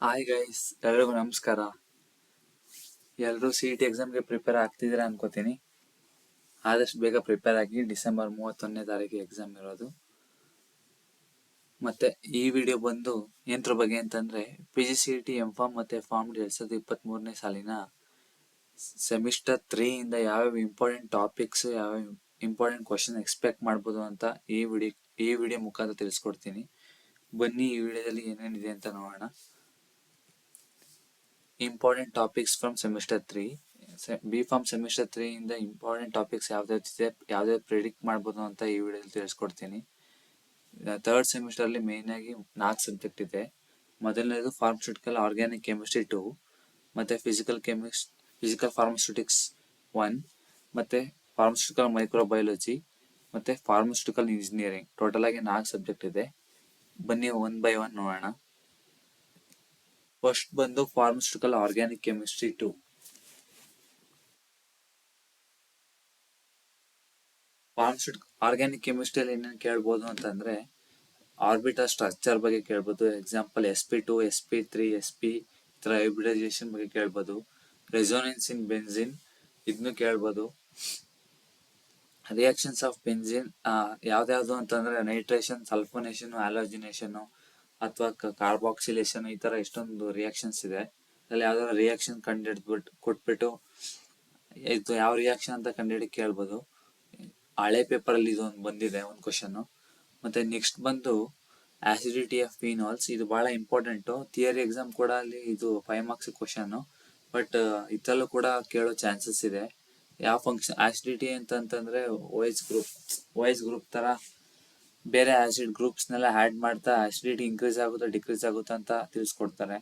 Hi guys, ಎಲ್ರಿಗೂ ನಮಸ್ಕಾರ. ಎಲ್ಲರೂ CET ಎಕ್ಸಾಮ್ಗೆ ಪ್ರಿಪೇರ್ ಆಗ್ತಿದ್ದೀರಾ ಅನ್ಕೋತೀನಿ. ಆದಷ್ಟು ಬೇಗ ಪ್ರಿಪೇರ್ ಆಗಿ. ಡಿಸೆಂಬರ್ 31ನೇ ತಾರೀಕು ಎಕ್ಸಾಮ್ ಇರೋದು. ಮತ್ತೆ ಈ ವಿಡಿಯೋ ಬಂದು ಎಂತ್ರ ಬಗ್ಗೆ ಅಂತಂದ್ರೆ PGCET M.Pharm ಮತ್ತೆ ಫಾರ್ಮ್ 2023ನೇ ಸಾಲಿನ ಸೆಮಿಸ್ಟರ್ 3 ಇಂದ ಯಾವ್ಯಾವ ಇಂಪಾರ್ಟೆಂಟ್ ಟಾಪಿಕ್ಸ್, ಯಾವ್ಯಾವ ಇಂಪಾರ್ಟೆಂಟ್ ಕ್ವಶನ್ ಎಕ್ಸ್ಪೆಕ್ಟ್ ಮಾಡ್ಬೋದು ಅಂತ ಈ ವಿಡಿಯೋ ಮುಖಾಂತರ ತಿಳಿಸ್ಕೊಡ್ತೀನಿ. ಬನ್ನಿ ಈ ವಿಡಿಯೋದಲ್ಲಿ ಏನೇನಿದೆ ಅಂತ ನೋಡೋಣ. Important topics from semester 3. B.Pharm semester 3 ಇಂದ ಇಂಪಾರ್ಟೆಂಟ್ ಟಾಪಿಕ್ಸ್ ಯಾವ್ದಾವ್ದು ಪ್ರಿಡಿಕ್ಟ್ ಮಾಡ್ಬೋದು ಅಂತ ಈ ವಿಡಿಯೋದಲ್ಲಿ ತಿಳಿಸ್ಕೊಡ್ತೀನಿ. ಥರ್ಡ್ ಸೆಮಿಸ್ಟರ್ಲಿ ಮೇನ್ ಆಗಿ 4 ಸಬ್ಜೆಕ್ಟ್ ಇದೆ. ಮೊದಲನೇದು ಫಾರ್ಮಸ್ಯೂಟಿಕಲ್ ಆರ್ಗ್ಯಾನಿಕ್ ಕೆಮಿಸ್ಟ್ರಿ 2, ಮತ್ತೆ ಫಿಸಿಕಲ್ ಫಾರ್ಮಸ್ಯೂಟಿಕ್ಸ್ 1, ಮತ್ತೆ ಫಾರ್ಮಸ್ಯೂಟಿಕಲ್ ಮೈಕ್ರೋಬಯಾಲಜಿ, ಮತ್ತೆ ಫಾರ್ಮಸ್ಯೂಟಿಕಲ್ ಇಂಜಿನಿಯರಿಂಗ್. ಟೋಟಲ್ ಆಗಿ 4 ಸಬ್ಜೆಕ್ಟ್ ಇದೆ. ಬನ್ನಿ ಒನ್ ಬೈ ಒನ್ ನೋಡೋಣ. ಫಸ್ಟ್ ಬಂದು pharmaceutical organic chemistry 2. Pharmaceutical organic ಕೆಮಿಸ್ಟ್ರಿಯಲ್ಲಿ ಏನೇನು ಕೇಳ್ಬೋದು ಅಂತಂದ್ರೆ ಆರ್ಬಿಟಲ್ ಸ್ಟ್ರಕ್ಚರ್ ಬಗ್ಗೆ ಕೇಳ್ಬೋದು. ಎಕ್ಸಾಂಪಲ್ sp2, sp3, sp ಈ ಥರ ಹೈಬ್ರಿಡೈಸೇಷನ್ ಬಗ್ಗೆ ಕೇಳ್ಬೋದು. ರೆಸೋನೆನ್ಸ್ ಇನ್ ಬೆನ್ಸಿನ್ ಇದನ್ನು ಕೇಳ್ಬೋದು. ರಿಯಾಕ್ಷನ್ಸ್ ಆಫ್ ಬೆನ್ಸಿನ್ ಯಾವ್ದ್ಯಾವ್ದು ಅಂತಂದ್ರೆ ನೈಟ್ರೇಷನ್, ಸಲ್ಫೋನೇಷನ್, ಹ್ಯಾಲೋಜಿನೇಷನ್ ಅಥವಾ ಕಾರ್ಬಾಕ್ಸಿಲೇಷನ್, ಈ ತರ ಎಷ್ಟೊಂದು ರಿಯಾಕ್ಷನ್ಸ್ ಇದೆ. ಅದ್ರಲ್ಲಿ ಯಾವ್ದಾದ್ರು ರಿಯಾಕ್ಷನ್ ಕೊಟ್ಬಿಟ್ಟು ಇದು ಯಾವ ರಿಯಾಕ್ಷನ್ ಅಂತ ಕಂಡುಹಿಡಿ ಕೇಳ್ಬೋದು. ಹಳೆ ಪೇಪರ್ ಅಲ್ಲಿ ಇದೊಂದು ಬಂದಿದೆ ಒಂದು ಕ್ವಶನ್. ಮತ್ತೆ ನೆಕ್ಸ್ಟ್ ಬಂದು ಆಸಿಡಿಟಿ ಆಫ್ ಫಿನಾಲ್ಸ್. ಇದು ಬಹಳ ಇಂಪಾರ್ಟೆಂಟ್. ಥಿಯರಿ ಎಕ್ಸಾಮ್ ಕೂಡ ಅಲ್ಲಿ ಇದು 5 ಮಾರ್ಕ್ಸ್ ಕ್ವಶನ್, ಬಟ್ ಇದ್ರಲ್ಲೂ ಕೂಡ ಕೇಳೋ ಚಾನ್ಸಸ್ ಇದೆ. ಯಾವ ಫಂಕ್ಷನ್ ಆಸಿಡಿಟಿ ಅಂತಂದ್ರೆ OH ಗ್ರೂಪ್ ತರ ಬೇರೆ ಆಸಿಡ್ ಗ್ರೂಪ್ಸ್ ನೆಲ್ಲ ಆಡ್ ಮಾಡ್ತಾ ಆಸಿಡಿಟಿ ಇನ್ಕ್ರೀಸ್ ಆಗುತ್ತಾ ಡಿಕ್ರೀಸ್ ಆಗುತ್ತಾ ಅಂತ ತಿಳಿಸ್ಕೊಡ್ತಾರೆ.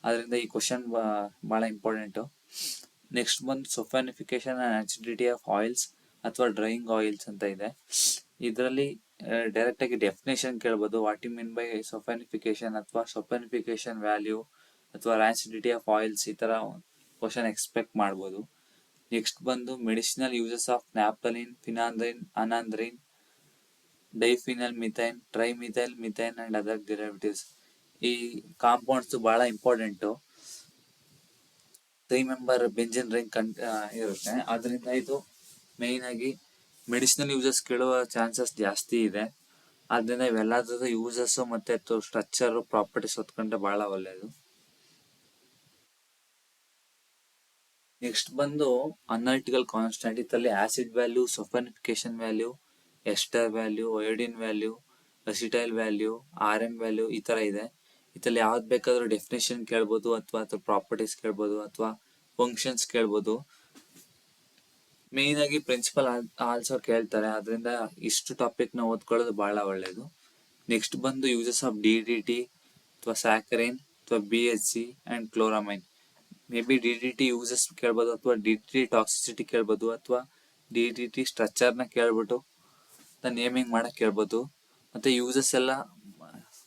ಅದರಿಂದ ಈ ಕ್ವಶನ್ ಬಹಳ ಇಂಪಾರ್ಟೆಂಟ್. ನೆಕ್ಸ್ಟ್ ಬಂದು saponification and acidity of oils ಅಥವಾ ಡ್ರೈಯಿಂಗ್ ಆಯಿಲ್ಸ್ ಅಂತ ಇದೆ. ಇದರಲ್ಲಿ ಡೈರೆಕ್ಟ್ ಆಗಿ ಡೆಫಿನೇಷನ್ ಕೇಳ್ಬೋದು. What you mean by saponification ಅಥವಾ ಸೊಫಾನಿಫಿಕೇಶನ್ ವ್ಯಾಲ್ಯೂ ಅಥವಾ ಆಸಿಡಿಟಿ ಆಫ್ ಆಯಿಲ್ಸ್, ಈ ತರ ಕ್ವಶನ್ ಎಕ್ಸ್ಪೆಕ್ಟ್ ಮಾಡ್ಬೋದು. ನೆಕ್ಸ್ಟ್ ಬಂದು medicinal uses of naphthalene, phenanthrene, anthracene, diphenyl methane, trimethyl methane and other derivatives. ಈ ಕಾಂಪೌಂಡ್ಸ್ ಬಹಳ ಇಂಪಾರ್ಟೆಂಟ್. 3 ಮೆಂಬರ್ ಬೆಂಜಿನ್ ರಿಂಗ್ ಇರುತ್ತೆ. ಅದರಿಂದ ಇದು ಮೇನ್ ಆಗಿ ಮೆಡಿಸಿನಲ್ ಯೂಸಸ್ ಕೇಳುವ ಚಾನ್ಸಸ್ ಜಾಸ್ತಿ ಇದೆ. ಆದ್ರಿಂದ ಇವೆಲ್ಲದರ ಯೂಸಸ್ ಮತ್ತೆ ಸ್ಟ್ರಕ್ಚರ್, ಪ್ರಾಪರ್ಟೀಸ್ ಹೊತ್ಕೊಂಡ್ರೆ ಬಹಳ ಒಳ್ಳೆಯದು. ನೆಕ್ಸ್ಟ್ ಬಂದು ಅನಾಲಿಟಿಕಲ್ ಕಾನ್ಸ್ಟೆಂಟ್. ಇದರಲ್ಲಿ acid value, saponification value, ester value, iodine value, acetyl value, RM value, ಈ ತರ ಇದೆ. ಇದರಲ್ಲಿ ಯಾವ್ದು ಬೇಕಾದ್ರೂ ಡೆಫಿನೇಷನ್ ಕೇಳ್ಬೋದು ಅಥವಾ ಅದ್ರ ಪ್ರಾಪರ್ಟೀಸ್ ಕೇಳ್ಬೋದು ಅಥವಾ ಫಂಕ್ಷನ್ಸ್ ಕೇಳ್ಬೋದು. ಮೇನ್ ಆಗಿ ಪ್ರಿನ್ಸಿಪಲ್ ಆಲ್ಸೋ ಕೇಳ್ತಾರೆ. ಅದರಿಂದ ಇಷ್ಟು ಟಾಪಿಕ್ ನ ಓದ್ಕೊಳ್ಳೋದು ಬಹಳ ಒಳ್ಳೆಯದು. ನೆಕ್ಸ್ಟ್ ಬಂದು ಯೂಸಸ್ ಆಫ್ DDT ಅಥವಾ ಸ್ಯಾಕರೈನ್ ಅಥವಾ BHC and chloramine. May be DDT uses ಕೇಳ್ಬೋದು ಅಥವಾ DDT ಟಾಕ್ಸಿಸಿಟಿ ಕೇಳ್ಬೋದು ಅಥವಾ DDT ಸ್ಟ್ರಕ್ಚರ್ ನ ಕೇಳ್ಬಿಟ್ಟು ನೇಮಿಂಗ್ ಮಾಡಕ್ ಕೇಳ್ಬೋದು. ಮತ್ತೆ ಯೂಸಸ್ ಎಲ್ಲ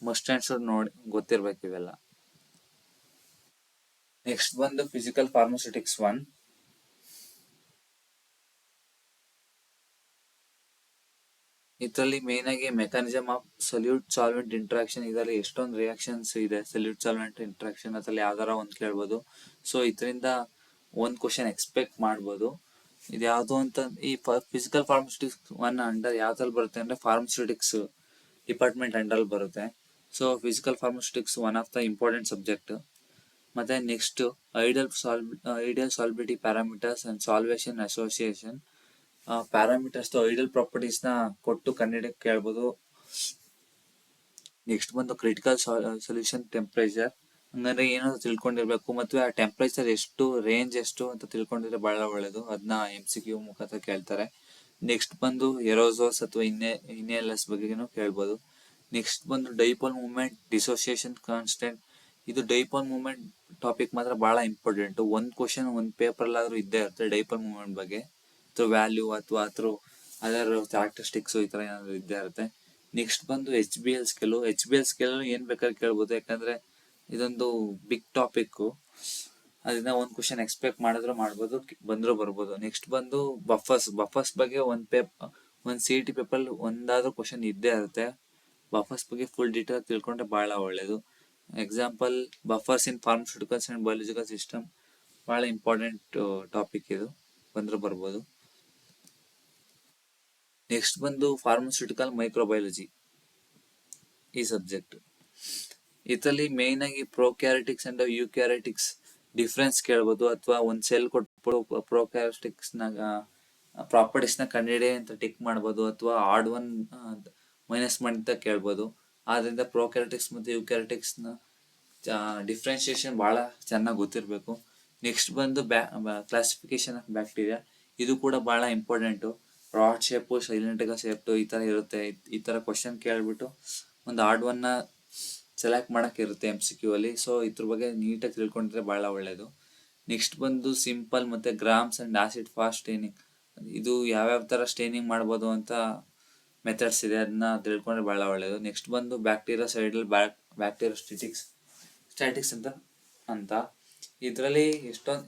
ಮಸ್ಟ್ ಅಂಡ್ ಶುಡ್ ನೋಡಿ ಗೊತ್ತಿರ್ಬೇಕು ಇವೆಲ್ಲ. ನೆಕ್ಸ್ಟ್ ಬಂದು ಫಿಸಿಕಲ್ ಫಾರ್ಮಸ್ಯೂಟಿಕ್ಸ್ 1. ಇದರಲ್ಲಿ ಮೇನ್ ಆಗಿ mechanism of salute solvent interaction. ಇದರಲ್ಲಿ ಎಷ್ಟೊಂದು ರಿಯಾಕ್ಷನ್ಸ್ ಇದೆ. ಸಲ್ಯೂಟ್ ಸಾಲ್ವೆಂಟ್ ಇಂಟ್ರಾಕ್ಷನ್ ಅದ್ರಲ್ಲಿ ಯಾವ್ದಾರ ಒಂದ್ ಕೇಳ್ಬೋದು. ಸೊ ಇದರಿಂದ ಒಂದ್ ಕ್ವಶನ್ ಎಕ್ಸ್ಪೆಕ್ಟ್ ಮಾಡ್ಬೋದು. ಇದು ಯಾವ್ದು ಅಂತ ಈ ಫಿಸಿಕಲ್ ಫಾರ್ಮಸ್ಯೂಟಿಕ್ಸ್ 1 ಅಂಡರ್ ಯಾವ್ದ್ರಲ್ಲಿ ಬರುತ್ತೆ ಅಂದ್ರೆ ಫಾರ್ಮಸ್ಯೂಟಿಕ್ಸ್ ಡಿಪಾರ್ಟ್ಮೆಂಟ್ ಅಂಡರ್ ಬರುತ್ತೆ. So physical pharmaceutics one of the important subject. ಮತ್ತೆ next ideal solubility parameters and solvation association. Parameters ideal properties ನ ಕೊಟ್ಟು ಕಂಡುಹಿಡಿಯಕ್ಕೆ ಕೇಳ್ಬೋದು. ನೆಕ್ಸ್ಟ್ ಬಂದು ಕ್ರಿಟಿಕಲ್ ಸೊಲ್ಯೂಷನ್ ಟೆಂಪರೇಚರ್. ಹಂಗಂದ್ರೆ ಏನಾದ್ರು ತಿಳ್ಕೊಂಡಿರ್ಬೇಕು ಮತ್ತೆ ಆ ಟೆಂಪರೇಚರ್ ಎಷ್ಟು, ರೇಂಜ್ ಎಷ್ಟು ಅಂತ ತಿಳ್ಕೊಂಡಿದ್ರೆ ಬಹಳ ಒಳ್ಳೇದು. ಅದನ್ನ MCQ ಮುಖಾಂತರ ಕೇಳ್ತಾರೆ. ನೆಕ್ಸ್ಟ್ ಬಂದು ಎರೋಸೋಲ್ಸ್ ಅಥವಾ ಇನ್ಹೇಲರ್ಸ್ ಬಗ್ಗೆನೂ ಕೇಳ್ಬೋದು. ನೆಕ್ಸ್ಟ್ ಬಂದು ಡೈಪೋಲ್ ಮೂವ್ಮೆಂಟ್, ಡಿಸೋಸಿಯೇಷನ್ ಕಾನ್ಸ್ಟೆಂಟ್. ಇದು ಡೈಪೋಲ್ ಮೂವ್ಮೆಂಟ್ ಟಾಪಿಕ್ ಮಾತ್ರ ಬಹಳ ಇಂಪಾರ್ಟೆಂಟ್. ಒಂದ್ ಕ್ವಶನ್ ಒಂದ್ ಪೇಪರ್ ಆದ್ರೂ ಇದ್ದೇ ಇರುತ್ತೆ ಡೈಪೋಲ್ ಮೂವ್ಮೆಂಟ್ ಬಗ್ಗೆ. ವ್ಯಾಲ್ಯೂ ಅಥವಾ ಅದರ ಕ್ಯಾರೆಕ್ಟರಿಸ್ಟಿಕ್ಸ್ ಈ ತರ ಏನಾದ್ರು ಇದ್ದೇ ಇರುತ್ತೆ. ನೆಕ್ಸ್ಟ್ ಬಂದು HBL ಸ್ಕೇಲ್ ಏನ್ ಬೇಕಾದ್ರೆ ಕೇಳ್ಬೋದು. ಯಾಕಂದ್ರೆ ಇದೊಂದು ಬಿಗ್ ಟಾಪಿಕ್. ಅದರಿಂದ ಒಂದ್ ಕ್ವಶನ್ ಎಕ್ಸ್ಪೆಕ್ಟ್ ಮಾಡಿದ್ರು ಮಾಡ್ಬೋದು, ಬಂದ್ರು ಬರ್ಬೋದು. ನೆಕ್ಸ್ಟ್ ಬಂದು ಬಫರ್ಸ್ ಬಗ್ಗೆ ಒಂದ್ CET ಪೇಪರ್ ಒಂದಾದ್ರೂ ಕ್ವಶನ್ ಇದ್ದೇ ಇರುತ್ತೆ. ಬಫರ್ಸ್ ಬಗ್ಗೆ ಫುಲ್ ಡೀಟೇಲ್ ತಿಳ್ಕೊಂಡ್ರೆ ಬಹಳ ಒಳ್ಳೇದು. Example buffers in pharmaceuticals and biological system ಬಹಳ ಇಂಪಾರ್ಟೆಂಟ್ ಟಾಪಿಕ್ ಇದು, ಬಂದ್ರೆ ಬರ್ಬೋದು. ನೆಕ್ಸ್ಟ್ ಬಂದು ಫಾರ್ಮಸ್ಯೂಟಿಕಲ್ ಮೈಕ್ರೋಬಯಾಲಜಿ ಈ ಸಬ್ಜೆಕ್ಟ್. ಇದರಲ್ಲಿ ಮೇನ್ ಆಗಿ ಪ್ರೋಕ್ಯಾರಿಟಿಕ್ಸ್ ಅಂಡ್ ಯೂಕ್ಯಾರಿಟಿಕ್ಸ್ ಡಿಫ್ರೆನ್ಸ್ ಕೇಳ್ಬೋದು, ಅಥವಾ ಒಂದ್ ಸೆಲ್ ಕೊಟ್ಬಿಟ್ಟು ಪ್ರೋಕ್ಯಾರಿಟಿಕ್ಸ್ ನಾಗ ಪ್ರಾಪರ್ಟೀಸ್ ನ ಕಂಡಿಡಿ ಅಂತ ಟಿಕ್ ಮಾಡ್ಬೋದು, ಅಥವಾ ಆಡ್ ಒನ್ ಮೈನಸ್ ಮಾಡಿ ಅಂತ ಕೇಳ್ಬೋದು. ಆದ್ರಿಂದ ಪ್ರೋಕ್ಯಾರಿಟಿಕ್ಸ್ ಮತ್ತು ಯೂಕ್ಯಾರಿಟಿಕ್ಸ್ ನ ಡಿಫ್ರೆನ್ಸಿಯೇಷನ್ ಬಹಳ ಚೆನ್ನಾಗಿ ಗೊತ್ತಿರಬೇಕು. ನೆಕ್ಸ್ಟ್ ಬಂದು ಕ್ಲಾಸಿಫಿಕೇಶನ್ ಆಫ್ ಬ್ಯಾಕ್ಟೀರಿಯಾ, ಇದು ಕೂಡ ಬಹಳ ಇಂಪಾರ್ಟೆಂಟು. ರಾಡ್ ಶೇಪು, ಸೈಲೆಂಟಿಕಲ್ ಶೇಪ್ ಈ ತರ ಇರುತ್ತೆ. ಈ ತರ ಕ್ವಶನ್ ಕೇಳ್ಬಿಟ್ಟು ಒಂದು ಆಡ್ ಒನ್ ನ ಸೆಲೆಕ್ಟ್ ಮಾಡಕ್ ಇರುತ್ತೆ MCQ ಅಲ್ಲಿ. ಸೊ ಇದ್ರ ಬಗ್ಗೆ ನೀಟಾಗಿ ತಿಳ್ಕೊಂಡ್ರೆ ಬಹಳ ಒಳ್ಳೇದು. ನೆಕ್ಸ್ಟ್ ಬಂದು ಸಿಂಪಲ್ ಮತ್ತೆ grams and acid fast staining, ಇದು ಯಾವ್ಯಾವ ತರ ಸ್ಟೇನಿಂಗ್ ಮಾಡ್ಬೋದು ಅಂತ ಮೆಥಡ್ಸ್ ಇದೆ, ಅದನ್ನ ತಿಳ್ಕೊಂಡ್ರೆ ಬಹಳ ಒಳ್ಳೇದು. ನೆಕ್ಸ್ಟ್ ಬಂದು ಬ್ಯಾಕ್ಟೀರಿಯಾ ಸೈಡಲ್ ಬ್ಯಾಕ್ಟೀರಿಯಾ ಸ್ಟ್ಯಾಟಿಕ್ಸ್ ಅಂತ ಇದರಲ್ಲಿ ಎಷ್ಟೊಂದು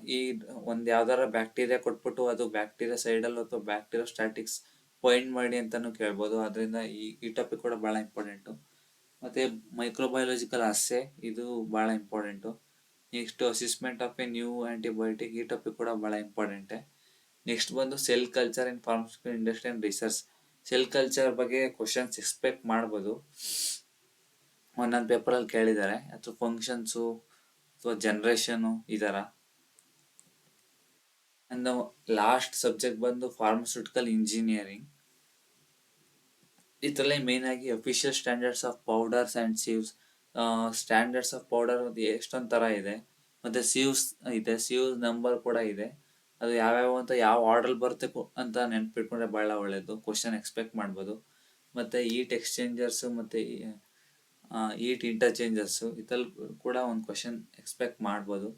ಒಂದ್ ಯಾವ್ದಾರ ಬ್ಯಾಕ್ಟೀರಿಯಾ ಕೊಟ್ಬಿಟ್ಟು ಅದು ಬ್ಯಾಕ್ಟೀರಿಯಾ ಸೈಡಲ್ ಅಥವಾ ಬ್ಯಾಕ್ಟೀರಿಯಾ ಸ್ಟ್ಯಾಟಿಕ್ಸ್ ಪಾಯಿಂಟ್ ಮಾಡಿ ಅಂತಾನು ಕೇಳ್ಬೋದು. ಅದರಿಂದ ಈ ಟಾಪಿಕ್ ಕೂಡ ಬಹಳ ಇಂಪಾರ್ಟೆಂಟು. ಮತ್ತೆ ಮೈಕ್ರೋಬಯಾಲಜಿಕಲ್ ಅಸ್ಸೆ, ಇದು ಬಹಳ important. Next assessment of a new antibiotic, ಈ ಟಾಪಿಕ್ ಕೂಡ ಬಹಳ ಇಂಪಾರ್ಟೆಂಟ್. ನೆಕ್ಸ್ಟ್ ಬಂದು cell culture in pharmaceutical industry and research. Cell culture ಬಗ್ಗೆ ಕ್ವಶನ್ಸ್ ಎಕ್ಸ್ಪೆಕ್ಟ್ ಮಾಡ್ಬೋದು, ಒಂದೊಂದು ಪೇಪರ್ ಅಲ್ಲಿ ಕೇಳಿದ್ದಾರೆ. ಅಥವಾ ಫಂಕ್ಷನ್ಸು ಅಥವಾ ಜನರೇಷನ್ ಈ ತರ. ಅಂಡ್ ಲಾಸ್ಟ್ ಸಬ್ಜೆಕ್ಟ್ ಬಂದು ಫಾರ್ಮಸ್ಯೂಟಿಕಲ್ ಇಂಜಿನಿಯರಿಂಗ್. ಇದರಲ್ಲಿ ಮೇನ್ ಆಗಿ official standards of powders and sieves. Standards of powder ಎಷ್ಟೊಂದ್ ತರ ಇದೆ, ಮತ್ತೆ ಸೀವ್ಸ್ ಇದೆ, ಸೀವ್ಸ್ ನಂಬರ್ ಕೂಡ ಇದೆ. ಅದು ಯಾವ್ಯಾವ ಅಂತ ಯಾವ ಆರ್ಡರ್ ಬರುತ್ತೆ ಅಂತ ನೆನ್ಪಿಟ್ಕೊಂಡ್ರೆ ಬಹಳ ಒಳ್ಳೇದು. ಕ್ವಶನ್ ಎಕ್ಸ್ಪೆಕ್ಟ್ ಮಾಡ್ಬೋದು. ಮತ್ತೆ ಈಟ್ ಎಕ್ಸ್ಚೇಂಜರ್ಸ್ ಮತ್ತೆ ಈಟ್ ಇಂಟರ್ಚೇಂಜರ್ಸ್ ಇದ್ರಲ್ಲಿ ಕೂಡ ಒಂದು ಕ್ವಶನ್ ಎಕ್ಸ್ಪೆಕ್ಟ್ ಮಾಡ್ಬೋದು.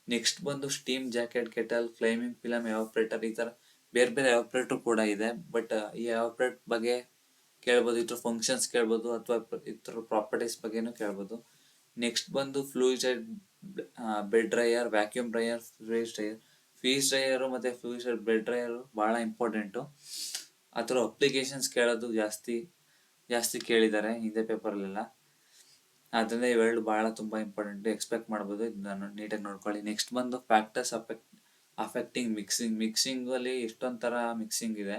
ನೆಕ್ಸ್ಟ್ ಬಂದು steam jacket, kettle, flaming film, evaporator, ಈ ತರ ಬೇರೆ ಬೇರೆ ಎವಾಪರೇಟರ್ ಕೂಡ ಇದೆ. ಬಟ್ ಈ ಎವಾಪರೇಟ್ ಬಗ್ಗೆ ಕೇಳ್ಬೋದು, ಇದ್ರ ಫಂಕ್ಷನ್ಸ್ ಕೇಳ್ಬೋದು, ಅಥವಾ ಇದ್ರ ಪ್ರಾಪರ್ಟೀಸ್ ಬಗ್ಗೆನೂ ಕೇಳ್ಬೋದು. ನೆಕ್ಸ್ಟ್ ಬಂದು fluid bed dryer, vacuum dryer, fees dryer ಮತ್ತೆ ಫ್ಲೂಯಿಡ್ ಬೆಡ್ ಡ್ರೈಯರ್ ಬಹಳ ಇಂಪಾರ್ಟೆಂಟು. ಅದ್ರ ಅಪ್ಲಿಕೇಶನ್ಸ್ ಕೇಳೋದು ಜಾಸ್ತಿ ಕೇಳಿದ್ದಾರೆ ಹಿಂದೆ ಪೇಪರ್ಲೆಲ್ಲ. ಅದರಿಂದ ಇವೆರಡು ಬಹಳ ತುಂಬಾ ಇಂಪಾರ್ಟೆಂಟ್, ಎಕ್ಸ್ಪೆಕ್ಟ್ ಮಾಡ್ಬೋದು. ಇದನ್ನ ನೀಟಾಗಿ ನೋಡ್ಕೊಳ್ಳಿ. ನೆಕ್ಸ್ಟ್ ಬಂದು ಫ್ಯಾಕ್ಟರ್ಸ್ ಅಫೆಕ್ಟಿಂಗ್ ಮಿಕ್ಸಿಂಗ್ ಅಲ್ಲಿ ಎಷ್ಟೊಂದ್ ತರ ಮಿಕ್ಸಿಂಗ್ ಇದೆ,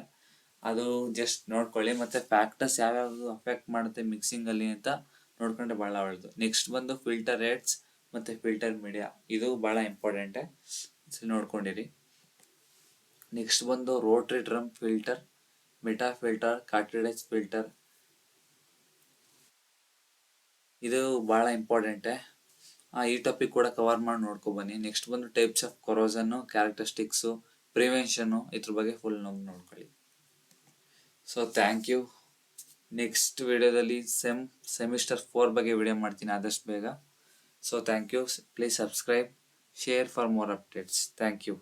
ಅದು ಜಸ್ಟ್ ನೋಡ್ಕೊಳ್ಳಿ. ಮತ್ತೆ ಫ್ಯಾಕ್ಟರ್ಸ್ ಯಾವ್ಯಾವ್ದು ಅಫೆಕ್ಟ್ ಮಾಡುತ್ತೆ ಮಿಕ್ಸಿಂಗ್ ಅಲ್ಲಿ ಅಂತ ನೋಡ್ಕೊಂಡ್ರೆ ಬಹಳ ಒಳ್ಳೆದು. ನೆಕ್ಸ್ಟ್ ಬಂದು ಫಿಲ್ಟರ್ ರೇಟ್ಸ್ ಮತ್ತೆ ಫಿಲ್ಟರ್ ಮೀಡಿಯಾ, ಇದು ಬಹಳ ಇಂಪಾರ್ಟೆಂಟ್, ನೋಡ್ಕೊಂಡಿರಿ. ನೆಕ್ಸ್ಟ್ ಬಂದು rotary drum filter, meta filter, cartridge filter, ಇದು ಬಹಳ ಇಂಪಾರ್ಟೆಂಟ್. ಈ ಟಾಪಿಕ್ ಕೂಡ ಕವರ್ ಮಾಡಿ ನೋಡ್ಕೊ ಬನ್ನಿ. ನೆಕ್ಸ್ಟ್ ಬಂದು types of corrosion, characteristics, prevention, ಇದ್ರ ಬಗ್ಗೆ ಫುಲ್ ನೋಡ್ಕೊಳ್ಳಿ. So thank you. ನೆಕ್ಸ್ಟ್ ವಿಡಿಯೋದಲ್ಲಿ ಸೆಮಿಸ್ಟರ್ 4 ಬಗ್ಗೆ ವಿಡಿಯೋ ಮಾಡ್ತೀನಿ ಆದಷ್ಟು ಬೇಗ. So thank you. Please subscribe, share for more updates. Thank you.